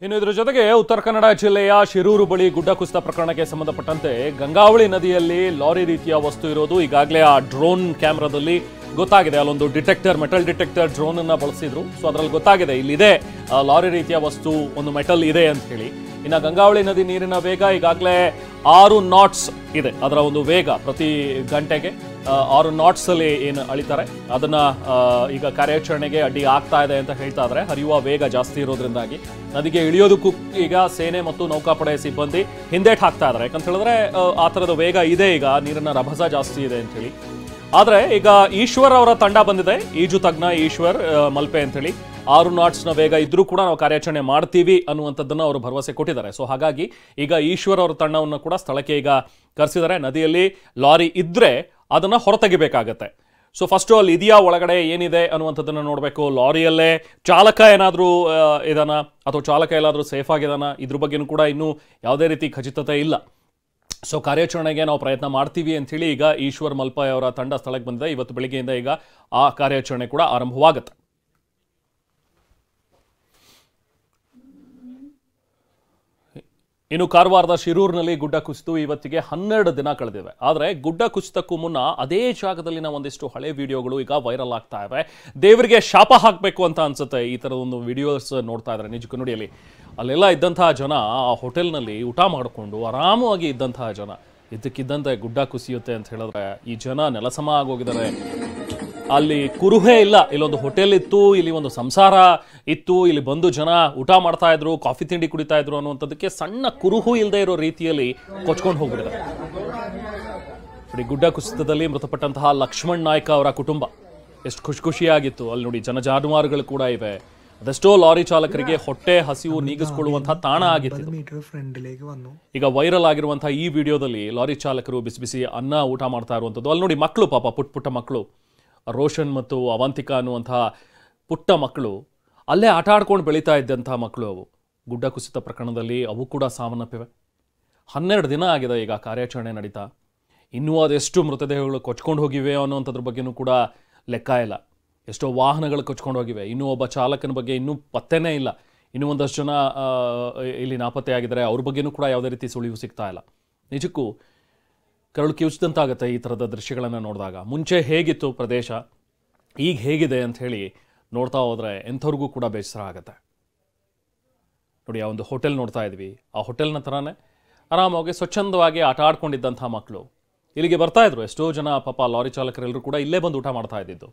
ಇನ್ನು ಇದರ ಜೊತೆಗೆ ಉತ್ತರ ಕನ್ನಡ ಜಿಲ್ಲೆಯ ಶಿರೂರು ಬಳಿ ಗುಡ್ಡ ಕುಸಿತ ಪ್ರಕರಣಕ್ಕೆ ಸಂಬಂಧಪಟ್ಟಂತೆ ಗಂಗಾವಳಿ ನದಿಯಲ್ಲಿ ಲಾರಿ ರೀತಿಯ ವಸ್ತು ಇರೋದು ಈಗಾಗಲೇ ಆ ಡ್ರೋನ್ ಕ್ಯಾಮೆರಾದಲ್ಲಿ ಗೊತ್ತಾಗಿದೆ. ಅಲ್ಲೊಂದು ಡಿಟೆಕ್ಟರ್, ಮೆಟಲ್ ಡಿಟೆಕ್ಟರ್ ಡ್ರೋನ್ ಅನ್ನ ಬಳಸಿದ್ರು. ಸೊ ಅದರಲ್ಲಿ ಗೊತ್ತಾಗಿದೆ ಇಲ್ಲಿದೆ ಲಾರಿ ರೀತಿಯ ವಸ್ತು, ಒಂದು ಮೆಟಲ್ ಇದೆ ಅಂತ ಹೇಳಿ. ಇನ್ನು ಗಂಗಾವಳಿ ನದಿ ನೀರಿನ ವೇಗ ಈಗಾಗಲೇ 6 ನಾಟ್ಸ್ ಇದೆ. ಅದರ ಒಂದು ವೇಗ ಪ್ರತಿ ಗಂಟೆಗೆ 6 ನಾಟ್ಸ್ ಅಲ್ಲಿ ಏನು ಅಳಿತಾರೆ ಅದನ್ನ ಈಗ ಕಾರ್ಯಾಚರಣೆಗೆ ಅಡ್ಡಿ ಆಗ್ತಾ ಇದೆ ಅಂತ ಹೇಳ್ತಾ ಇದ್ದಾರೆ. ಹರಿಯುವ ವೇಗ ಜಾಸ್ತಿ ಇರೋದ್ರಿಂದಾಗಿ ನದಿಗೆ ಇಳಿಯೋದಕ್ಕೂ ಈಗ ಸೇನೆ ಮತ್ತು ನೌಕಾಪಡೆ ಸಿಬ್ಬಂದಿ ಹಿಂದೇಟ್ ಹಾಕ್ತಾ ಇದ್ದಾರೆ. ಯಾಕಂತ ಹೇಳಿದ್ರೆ ಆ ಥರದ ವೇಗ ಇದೆ, ಈಗ ನೀರಿನ ರಭಸ ಜಾಸ್ತಿ ಇದೆ ಅಂತ ಹೇಳಿ. ಆದರೆ ಈಗ ಈಶ್ವರ್ ಅವರ ತಂಡ ಬಂದಿದೆ, ಈಜು ತಜ್ಞ ಈಶ್ವರ್ ಮಲ್ಪೆ ಅಂತ ಹೇಳಿ. 6 ನಾಟ್ಸ್ನ ವೇಗ ಇದ್ರೂ ಕೂಡ ನಾವು ಕಾರ್ಯಾಚರಣೆ ಮಾಡ್ತೀವಿ ಅನ್ನುವಂಥದ್ದನ್ನು ಅವರು ಭರವಸೆ ಕೊಟ್ಟಿದ್ದಾರೆ. ಸೊ ಹಾಗಾಗಿ ಈಗ ಈಶ್ವರ್ ಅವರ ತಂಡವನ್ನು ಕೂಡ ಸ್ಥಳಕ್ಕೆ ಈಗ ಕರೆಸಿದ್ದಾರೆ. ನದಿಯಲ್ಲಿ ಲಾರಿ ಇದ್ರೆ ಅದನ್ನು ಹೊರತೆಗಿಬೇಕಾಗತ್ತೆ. ಸೊ ಫಸ್ಟು ಅಲ್ಲಿ ಇದೆಯಾ, ಒಳಗಡೆ ಏನಿದೆ ಅನ್ನುವಂಥದ್ದನ್ನು ನೋಡಬೇಕು. ಲಾರಿಯಲ್ಲೇ ಚಾಲಕ ಏನಾದರೂ ಇದಾನ ಅಥವಾ ಚಾಲಕ ಎಲ್ಲಾದರೂ ಸೇಫ್ ಆಗಿದಾನ, ಇದ್ರ ಬಗ್ಗೆನೂ ಕೂಡ ಇನ್ನೂ ಯಾವುದೇ ರೀತಿ ಖಚಿತತೆ ಇಲ್ಲ. ಸೊ ಕಾರ್ಯಾಚರಣೆಗೆ ನಾವು ಪ್ರಯತ್ನ ಮಾಡ್ತೀವಿ ಅಂಥೇಳಿ ಈಗ ಈಶ್ವರ್ ಮಲ್ಪೆ ಅವರ ತಂಡ ಸ್ಥಳಕ್ಕೆ ಬಂದಿದೆ. ಇವತ್ತು ಬೆಳಿಗ್ಗೆಯಿಂದ ಈಗ ಆ ಕಾರ್ಯಾಚರಣೆ ಕೂಡ ಆರಂಭವಾಗುತ್ತೆ. ಇನ್ನು ಕಾರವಾರದ ಶಿರೂರಿನಲ್ಲಿ ಗುಡ್ಡ ಕುಸಿತು ಇವತ್ತಿಗೆ 12 ದಿನ ಕಳೆದಿವೆ. ಆದರೆ ಗುಡ್ಡ ಕುಸಿತಕ್ಕೂ ಮುನ್ನ ಅದೇ ಜಾಗದಲ್ಲಿನ ಒಂದಿಷ್ಟು ಹಳೆ ವಿಡಿಯೋಗಳು ಈಗ ವೈರಲ್ ಆಗ್ತಾ ಇವೆ. ದೇವರಿಗೆ ಶಾಪ ಹಾಕಬೇಕು ಅಂತ ಅನ್ಸುತ್ತೆ ಈ ಥರದ ಒಂದು ವಿಡಿಯೋಸ್ ನೋಡ್ತಾ ಇದ್ದಾರೆ. ನಿಜಕ್ಕೂ ನೋಡಿ, ಅಲ್ಲೆಲ್ಲ ಇದ್ದಂತಹ ಜನ ಆ ಹೋಟೆಲ್ನಲ್ಲಿ ಊಟ ಮಾಡಿಕೊಂಡು ಆರಾಮವಾಗಿ ಇದ್ದಂತಹ ಜನ ಇದ್ದಕ್ಕಿದ್ದಂತೆ ಗುಡ್ಡ ಕುಸಿಯುತ್ತೆ ಅಂತ ಹೇಳಿದ್ರೆ ಈ ಜನ ನೆಲಸಮ ಆಗೋಗಿದ್ದಾರೆ. ಅಲ್ಲಿ ಕುರುಹೇ ಇಲ್ಲ. ಇಲ್ಲೊಂದು ಹೋಟೆಲ್ ಇತ್ತು, ಇಲ್ಲಿ ಒಂದು ಸಂಸಾರ ಇತ್ತು, ಇಲ್ಲಿ ಬಂದು ಜನ ಊಟ ಮಾಡ್ತಾ ಇದ್ರು, ಕಾಫಿ ತಿಂಡಿ ಕುಡಿತಾ ಇದ್ರು ಅನ್ನುವಂಥದ್ದಕ್ಕೆ ಸಣ್ಣ ಕುರುಹು ಇಲ್ಲದೆ ಇರೋ ರೀತಿಯಲ್ಲಿ ಕೊಚ್ಕೊಂಡು ಹೋಗ್ಬಿಟ್ಟಿದ್ದಾರೆ. ನೋಡಿ, ಗುಡ್ಡ ಕುಸಿತದಲ್ಲಿ ಮೃತಪಟ್ಟಂತಹ ಲಕ್ಷ್ಮಣ್ ನಾಯ್ಕ ಅವರ ಕುಟುಂಬ ಎಷ್ಟು ಖುಷಿಯಾಗಿತ್ತು. ಅಲ್ಲಿ ನೋಡಿ, ಜಾನುವಾರುಗಳು ಕೂಡ ಇವೆ. ಅದೆಷ್ಟೋ ಲಾರಿ ಚಾಲಕರಿಗೆ ಹೊಟ್ಟೆ ಹಸಿವು ನೀಗಿಸಿಕೊಳ್ಳುವಂತಹ ತಾಣ ಆಗಿತ್ತು. ಈಗ ವೈರಲ್ ಆಗಿರುವಂತಹ ಈ ವಿಡಿಯೋದಲ್ಲಿ ಲಾರಿ ಚಾಲಕರು ಬಿಸಿ ಬಿಸಿ ಅನ್ನ ಊಟ ಮಾಡ್ತಾ ಇರುವಂಥದ್ದು. ಅಲ್ಲಿ ನೋಡಿ, ಮಕ್ಕಳು, ಪಾಪ ಪುಟ್ಟ ಮಕ್ಕಳು, ರೋಷನ್ ಮತ್ತು ಅವಂತಿಕಾ ಅನ್ನುವಂತಹ ಪುಟ್ಟ ಮಕ್ಕಳು ಅಲ್ಲೇ ಆಟ ಆಡ್ಕೊಂಡು ಬೆಳೀತಾ ಇದ್ದಂತಹ ಮಕ್ಕಳು. ಅವು ಗುಡ್ಡ ಕುಸಿತ ಪ್ರಕರಣದಲ್ಲಿ ಅವು ಕೂಡ ಸಾವನ್ನಪ್ಪಿವೆ. 12 ದಿನ ಆಗಿದೆ ಈಗ ಕಾರ್ಯಾಚರಣೆ ನಡೀತಾ. ಇನ್ನೂ ಅದೆಷ್ಟು ಮೃತದೇಹಗಳು ಕೊಚ್ಕೊಂಡು ಹೋಗಿವೆ ಅನ್ನುವಂಥದ್ರ ಬಗ್ಗೆನೂ ಕೂಡ ಲೆಕ್ಕ ಇಲ್ಲ. ಎಷ್ಟೋ ವಾಹನಗಳು ಕೊಚ್ಕೊಂಡು ಹೋಗಿವೆ. ಇನ್ನೂ ಒಬ್ಬ ಚಾಲಕನ ಬಗ್ಗೆ ಇನ್ನೂ ಪತ್ತೆನೇ ಇಲ್ಲ. ಇನ್ನೂ ಒಂದಷ್ಟು ಜನ ಇಲ್ಲಿ ನಾಪತ್ತೆ ಆಗಿದ್ದಾರೆ. ಅವ್ರ ಬಗ್ಗೆನೂ ಕೂಡ ಯಾವುದೇ ರೀತಿ ಸುಳಿವು ಸಿಗ್ತಾ ಇಲ್ಲ. ನಿಜಕ್ಕೂ ಕರಳು ಕಿವುಚಿದಂತಾಗುತ್ತೆ ಈ ಥರದ ದೃಶ್ಯಗಳನ್ನು ನೋಡಿದಾಗ. ಮುಂಚೆ ಹೇಗಿತ್ತು ಪ್ರದೇಶ, ಈಗ ಹೇಗಿದೆ ಅಂತ ಹೇಳಿ ನೋಡ್ತಾ ಹೋದರೆ ಎಂಥವ್ರಿಗೂ ಕೂಡ ಬೇಸರ ಆಗುತ್ತೆ. ನೋಡಿ, ಆ ಒಂದು ಹೋಟೆಲ್ ನೋಡ್ತಾ ಇದ್ವಿ. ಆ ಹೋಟೆಲ್ನ ಥರನೇ ಆರಾಮಾಗಿ ಸ್ವಚ್ಛಂದವಾಗಿ ಆಟ ಆಡ್ಕೊಂಡಿದ್ದಂಥ ಮಕ್ಕಳು ಇಲ್ಲಿಗೆ ಬರ್ತಾ ಇದ್ರು. ಎಷ್ಟೋ ಜನ ಪಾಪ ಲಾರಿ ಚಾಲಕರೆಲ್ಲರೂ ಕೂಡ ಇಲ್ಲೇ ಬಂದು ಊಟ ಮಾಡ್ತಾ ಇದ್ದಿದ್ದು.